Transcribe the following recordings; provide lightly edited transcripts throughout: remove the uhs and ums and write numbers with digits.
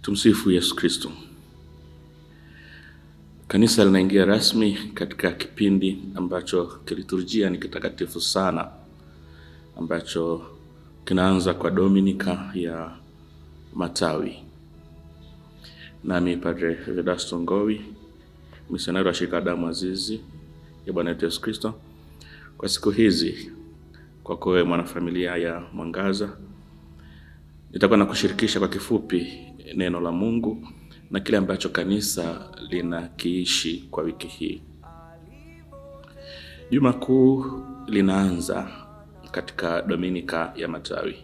Tumsifu Yesu Kristo. Kanisa linaingia rasmi katika kipindi ambacho kiliturujia ni kitakatifu sana, ambacho kinaanza kwa Dominika ya Matawi. Nami Padre Vedasto Ngowi, misionari wa shirika damu azizi ya Bwana wetu Yesu Kristo, kwa siku hizi, kwa wewe mwanafamilia ya Mwangaza, nitakuwa na kushirikisha kwa kifupi neno la Mungu na kile ambacho kanisa linakiishi kwa wiki hii. Juma Kuu linaanza katika Dominika ya Matawi,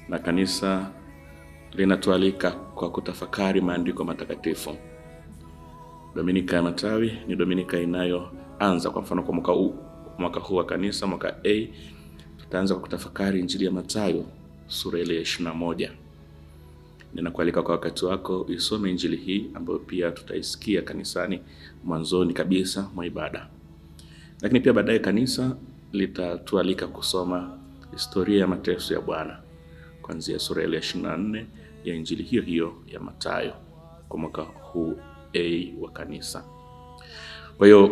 na kanisa linatualika kwa kutafakari maandiko matakatifu. Dominika ya Matawi ni Dominika inayoanza, kwa mfano, kwa mwaka huu wa kanisa, mwaka A, tutaanza kwa kutafakari Injili ya Mathayo sura ile ya 21. Ninakualika kwa wakati wako isome Injili hii ambayo pia tutaisikia kanisani mwanzoni kabisa mwa ibada. Lakini pia baadaye kanisa litatualika kusoma historia ya mateso ya Bwana kuanzia sura ile ya 24 ya Injili hiyo hiyo ya Mathayo kwa mwaka huu A wa kanisa. Kwa hiyo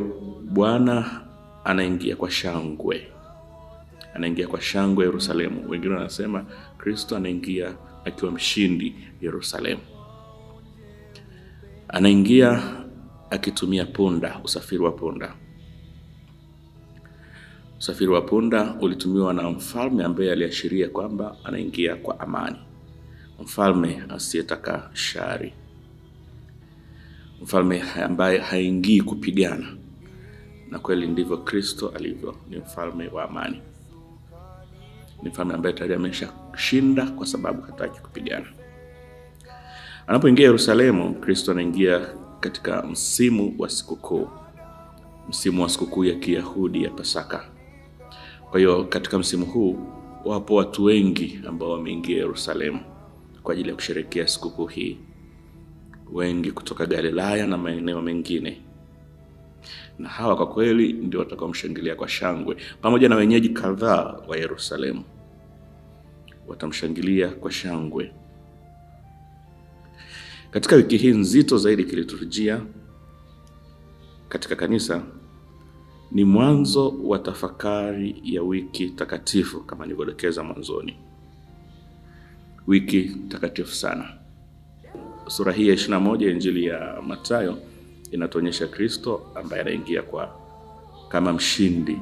Bwana anaingia kwa shangwe. Anaingia kwa shangwe Yerusalemu. Wengine wanasema Kristo anaingia akiwa mshindi Yerusalemu. Anaingia akitumia punda, usafiri wa punda. Usafiri wa punda ulitumiwa na mfalme ambaye aliashiria kwamba anaingia kwa amani. Mfalme asiyetaka shari. Mfalme ambaye haingii kupigana. Na kweli ndivyo Kristo alivyo, ni mfalme wa amani. Ni mfalme ambaye tayari ameshashinda kwa sababu hataki kupigana. Anapoingia Yerusalemu, Kristo anaingia katika msimu wa sikukuu. Msimu wa sikukuu ya Kiyahudi ya Pasaka. Kwa hiyo katika msimu huu wapo watu wengi ambao wameingia Yerusalemu kwa ajili ya kusherehekea sikukuu hii. Wengi kutoka Galilaya na maeneo mengine. Na hawa kwa kweli ndio watakaomshangilia kwa shangwe, pamoja na wenyeji kadhaa wa Yerusalemu. Watamshangilia kwa shangwe. Katika wiki hii nzito zaidi kiliturujia katika kanisa, ni mwanzo wa tafakari ya wiki takatifu kama nilivyodokeza mwanzoni. Wiki takatifu sana. Sura hii ya 21 ya Injili ya Mathayo inatuonyesha Kristo ambaye anaingia kama mshindi.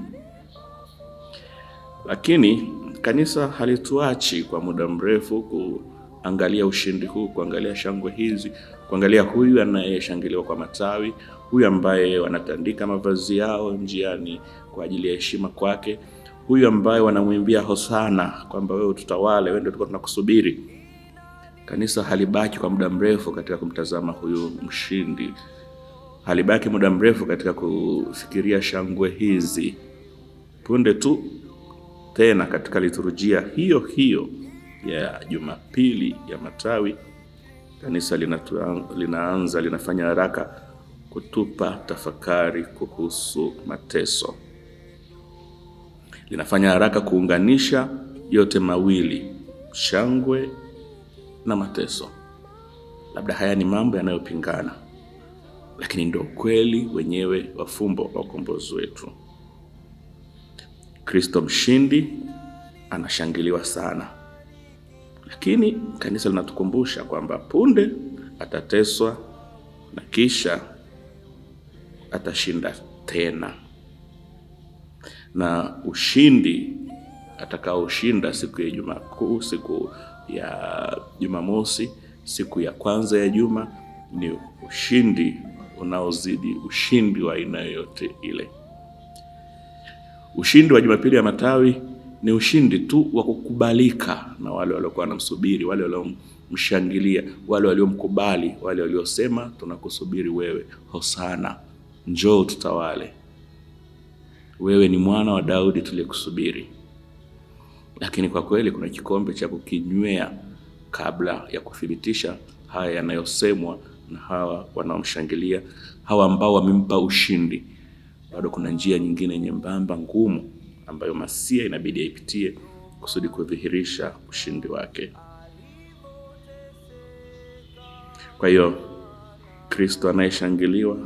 Lakini kanisa halituachi kwa muda mrefu kuangalia ushindi huu, kuangalia shangwe hizi, kuangalia huyu anayeshangiliwa kwa matawi, huyu ambaye wanatandika mavazi yao njiani kwa ajili ya heshima kwake, huyu ambaye wanamwimbia hosana kwamba wewe tutawale, wewe ndio tulikuwa tunakusubiri. Kanisa halibaki kwa muda mrefu katika kumtazama huyu mshindi. Halibaki muda mrefu katika kufikiria shangwe hizi. Punde tu tena katika liturujia hiyo hiyo ya Jumapili ya Matawi, kanisa linafanya haraka kutupa tafakari kuhusu mateso. Linafanya haraka kuunganisha yote mawili, shangwe na mateso. Labda haya ni mambo yanayopingana, lakini ndio kweli wenyewe wa fumbo la ukombozi wetu. Kristo mshindi anashangiliwa sana. Lakini kanisa linatukumbusha kwamba punde atateswa na kisha atashinda tena. Na ushindi atakaoshinda siku ya Ijumaa Kuu, siku ya Jumamosi, siku ya kwanza ya juma, ni ushindi unaozidi ushindi wa aina yoyote ile. Ushindi wa Jumapili ya Matawi ni ushindi tu wa kukubalika na wale waliokuwa wanamsubiri, wale waliomshangilia, wale waliomkubali, wale waliosema tunakusubiri wewe, hosana, njoo tutawale. Wewe ni mwana wa Daudi tuliyekusubiri. Lakini kwa kweli kuna kikombe cha kukinywea kabla ya kuthibitisha haya yanayosemwa na hawa wanaomshangilia, hawa ambao wamempa ushindi. Bado kuna njia nyingine nyembamba ngumu ambayo Masia inabidi aipitie kusudi kudhihirisha ushindi wake. Kwa hiyo Kristo anayeshangiliwa,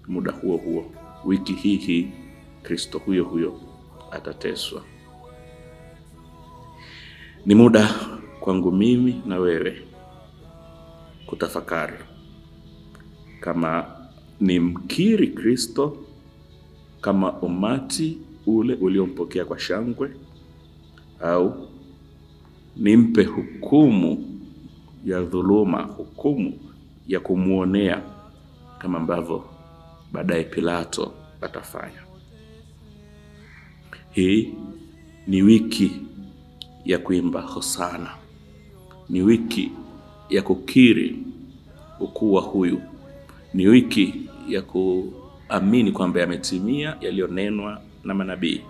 muda huo huo, wiki hii, Kristo huyo huyo atateswa. Ni muda kwangu mimi na wewe kutafakari kama ni mkiri Kristo kama umati ule uliompokea kwa shangwe, au nimpe hukumu ya dhuluma, hukumu ya kumuonea kama ambavyo baadaye Pilato atafanya. Hii ni wiki ya kuimba hosana, ni wiki ya kukiri ukuu wa huyu, ni wiki ya kuamini kwamba yametimia yaliyonenwa na manabii,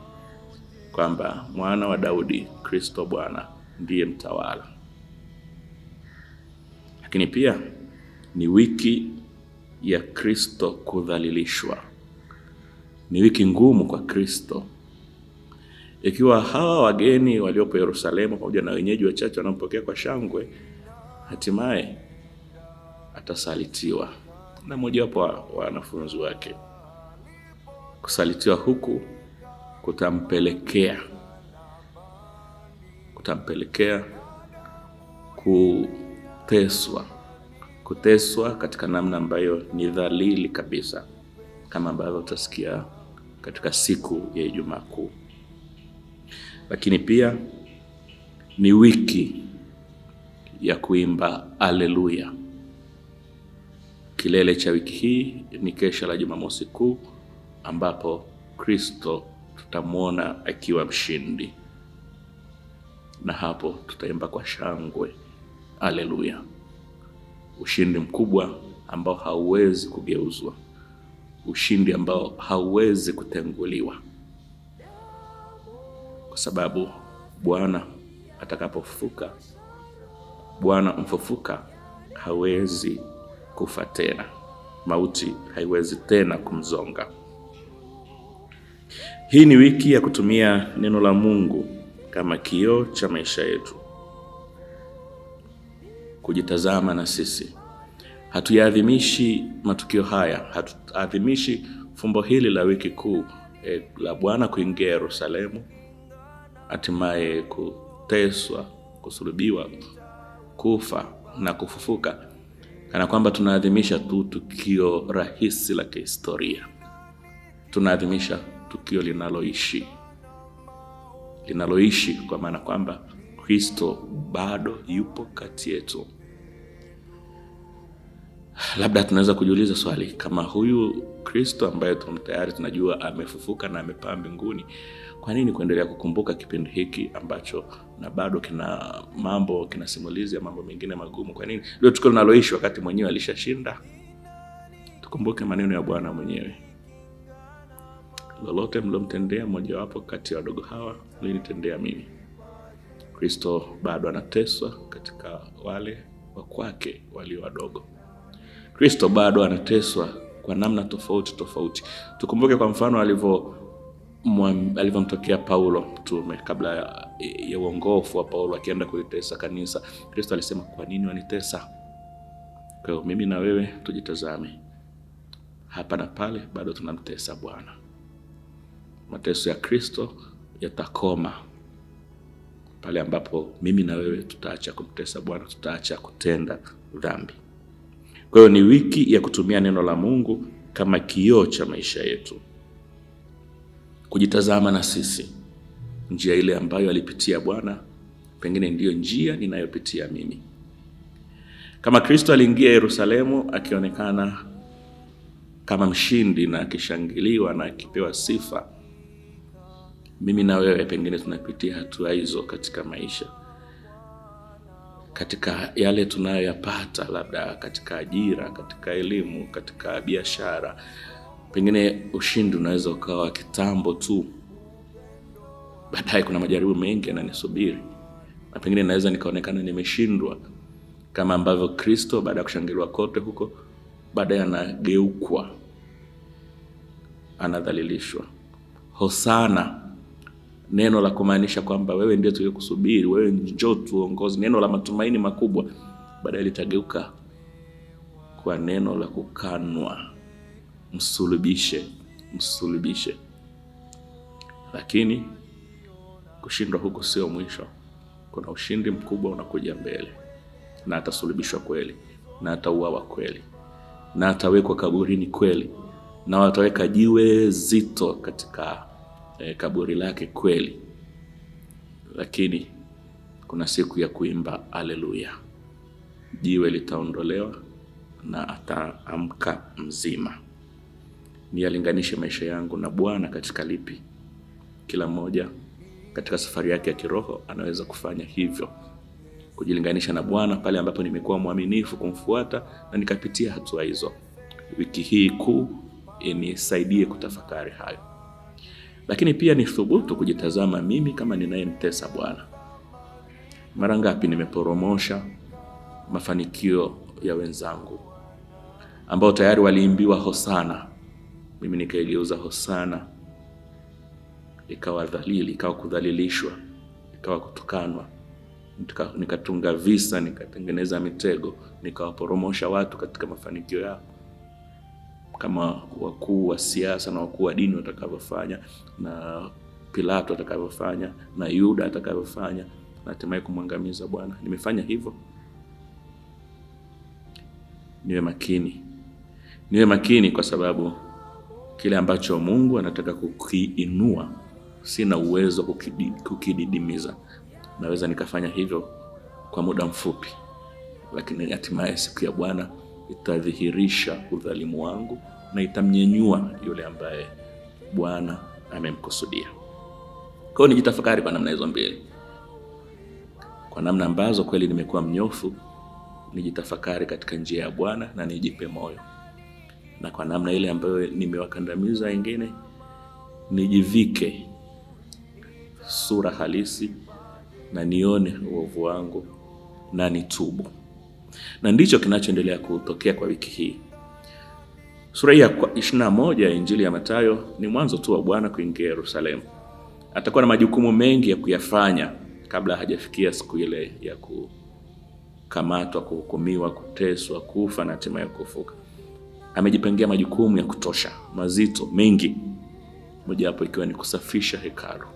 kwamba mwana wa Daudi, Kristo Bwana ndiye mtawala. Lakini pia ni wiki ya Kristo kudhalilishwa. Ni wiki ngumu kwa Kristo. Ikiwa hawa wageni waliopo Yerusalemu pamoja na wenyeji wachache wanampokea kwa shangwe, hatimaye atasalitiwa na mmoja wapo wa wanafunzi wake. Kusalitiwa huku kutampelekea kuteswa katika namna ambayo ni dhalili kabisa, kama ambavyo utasikia katika siku ya Ijumaa Kuu. Lakini pia ni wiki ya kuimba haleluya. Kilele cha wiki hii ni kesha la Jumamosi Kuu, ambapo Kristo tutamwona akiwa mshindi, na hapo tutaimba kwa shangwe haleluya. Ushindi mkubwa ambao hauwezi kugeuzwa, ushindi ambao hauwezi kutenguliwa, kwa sababu Bwana atakapofufuka, Bwana mfufuka hawezi kufa tena, mauti haiwezi tena kumzonga. Hii ni wiki ya kutumia neno la Mungu kama kioo cha maisha yetu, kujitazama na sisi. Hatuyaadhimishi matukio haya, hatuadhimishi fumbo hili la wiki kuu la Bwana kuingia Yerusalemu, hatimaye kuteswa, kusulubiwa, kufa na kufufuka, kana kwamba tunaadhimisha tu tukio rahisi la kihistoria. Tunaadhimisha tukio linaloishi kwa maana kwamba Kristo bado yupo kati yetu. Labda tunaweza kujiuliza swali, kama huyu Kristo ambaye tayari tunajua amefufuka na amepaa mbinguni, kwa nini kuendelea kukumbuka kipindi hiki ambacho na bado kina simulizi ya mambo mengine magumu? Kwa nini ndio tukio linaloishi wakati mwenyewe alishashinda? Tukumbuke maneno ya Bwana mwenyewe, lolote mlomtendea mmoja wapo kati ya wadogo hawa mlinitendea mimi. Kristo bado anateswa katika wale wa kwake walio wadogo. Kristo bado anateswa kwa namna tofauti. Tukumbuke kwa mfano alivyomtokea Paulo mtume kabla ya uongofu wa Paulo akienda kulitesa kanisa. Kristo alisema, kwa nini wanitesa? Kwa hiyo mimi na wewe tujitazame, hapa na pale bado tunamtesa Bwana. Mateso ya Kristo yatakoma pale ambapo mimi na wewe tutaacha kumtesa Bwana, tutaacha kutenda dhambi. Kwa hiyo ni wiki ya kutumia neno la Mungu kama kioo cha maisha yetu, kujitazama na sisi. Njia ile ambayo alipitia Bwana pengine ndiyo njia ninayopitia mimi. Kama Kristo aliingia Yerusalemu akionekana kama mshindi na akishangiliwa na akipewa sifa, mimi na wewe pengine tunapitia hatua hizo katika maisha, katika yale tunayoyapata, labda katika ajira, katika elimu, katika biashara. Pengine ushindi unaweza ukawa kitambo tu, baadaye kuna majaribu mengi yananisubiri, na pengine naweza nikaonekana nimeshindwa, kama ambavyo Kristo baada ya kushangiliwa kote huko, baadaye anageukwa, anadhalilishwa. Hosana, neno la kumaanisha kwamba wewe ndiye tuliyekusubiri, wewe njoo tuongoze, neno la matumaini makubwa, baadaye litageuka kwa neno la kukanwa, msulubishe, msulubishe. Lakini kushindwa huku sio mwisho. Kuna ushindi mkubwa unakuja mbele, na atasulubishwa kweli, na atauawa kweli, na atawekwa kaburini kweli, na wataweka jiwe zito katika kaburi lake kweli. Lakini kuna siku ya kuimba haleluya. Jiwe litaondolewa na ataamka mzima. Niyalinganishe maisha yangu na Bwana katika lipi? Kila mmoja katika safari yake ya kiroho anaweza kufanya hivyo, kujilinganisha na Bwana pale ambapo nimekuwa mwaminifu kumfuata na nikapitia hatua hizo. Wiki hii kuu inisaidie kutafakari hayo. Lakini pia ni thubutu kujitazama mimi kama ninayemtesa Bwana. Mara ngapi nimeporomosha mafanikio ya wenzangu ambao tayari waliimbiwa hosana, mimi nikaigeuza hosana ikawa dhalili, ikawa kudhalilishwa, ikawa kutukanwa, nikatunga visa, nikatengeneza mitego, nikawaporomosha watu katika mafanikio yao, kama wakuu wa siasa na wakuu wa dini watakavyofanya, na Pilato atakavyofanya, na Yuda atakavyofanya, na hatimaye kumwangamiza Bwana. Nimefanya hivyo? Niwe makini kwa sababu kile ambacho Mungu anataka kukiinua sina uwezo kukididimiza. Naweza nikafanya hivyo kwa muda mfupi, lakini hatimaye siku ya Bwana itadhihirisha udhalimu wangu na itamnyenyua yule ambaye Bwana amemkusudia. Kwa hiyo nijitafakari kwa namna hizo mbili. Kwa namna ambazo kweli nimekuwa mnyofu, nijitafakari katika njia ya Bwana na nijipe moyo. Na kwa namna ile ambayo nimewakandamiza wengine, nijivike sura halisi na nione uovu wangu na nitubu. Na ndicho kinachoendelea kutokea kwa wiki hii. Sura ya 21 ya Injili ya Mathayo ni mwanzo tu wa Bwana kuingia Yerusalemu. Atakuwa na majukumu mengi ya kuyafanya kabla hajafikia siku ile ya kukamatwa, kuhukumiwa, kuteswa, kufa na hatimaye kufufuka. Amejipangia majukumu ya kutosha, mazito, mengi, moja hapo ikiwa ni kusafisha hekalu.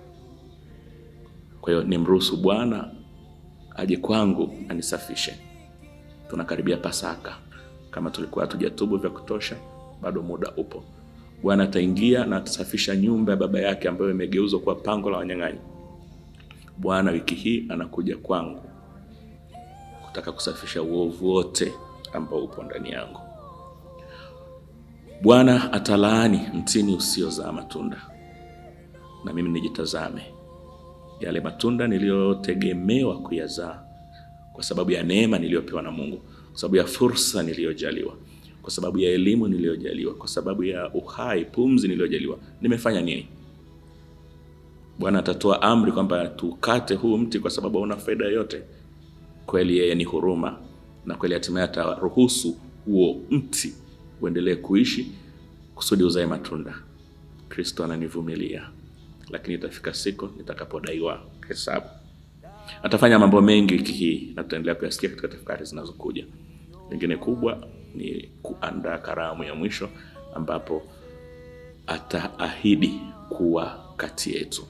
Kwa hiyo nimruhusu Bwana aje kwangu anisafishe. Tunakaribia Pasaka. Kama tulikuwa hatujatubu vya kutosha, bado muda upo. Bwana ataingia na atasafisha nyumba ya baba yake ambayo imegeuzwa kuwa pango la wanyang'anyi. Bwana wiki hii anakuja kwangu kutaka kusafisha uovu wote ambao upo ndani yangu. Bwana atalaani mtini usiozaa matunda. Na mimi nijitazame yale matunda niliyotegemewa kuyazaa kwa sababu ya neema niliyopewa na Mungu, kwa sababu ya fursa niliyojaliwa, kwa sababu ya elimu niliyojaliwa, kwa sababu ya uhai, pumzi niliyojaliwa. Nimefanya nini? Bwana atatoa amri kwamba tukate huu mti kwa sababu hauna faida yote. Kweli yeye ni huruma, na kweli hatimaye ataruhusu huo mti uendelee kuishi kusudi uzae matunda. Kristo ananivumilia, lakini itafika siku nitakapodaiwa hesabu. Atafanya mambo mengi wiki hii na tutaendelea kuyasikia katika tafakari zinazokuja. Lingine kubwa ni kuandaa karamu ya mwisho ambapo ataahidi kuwa kati yetu.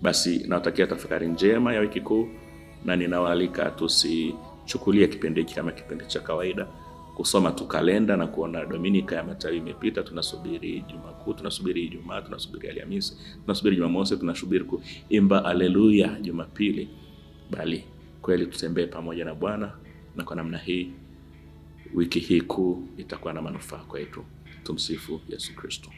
Basi nawatakia tafakari njema ya wiki kuu, na ninawaalika tusichukulie kipindi hiki kama kipindi cha kawaida, kusoma tu kalenda na kuona Dominika ya Matawi imepita, tunasubiri Jumapili, tunasubiri Ijumaa, tunasubiri Alhamisi, tunasubiri Jumamosi, tunasubiri kuimba haleluya Jumapili. Bali kweli tutembee pamoja na Bwana, na kwa namna hii wiki hii kuu itakuwa na manufaa kwetu. Tumsifu Yesu Kristo.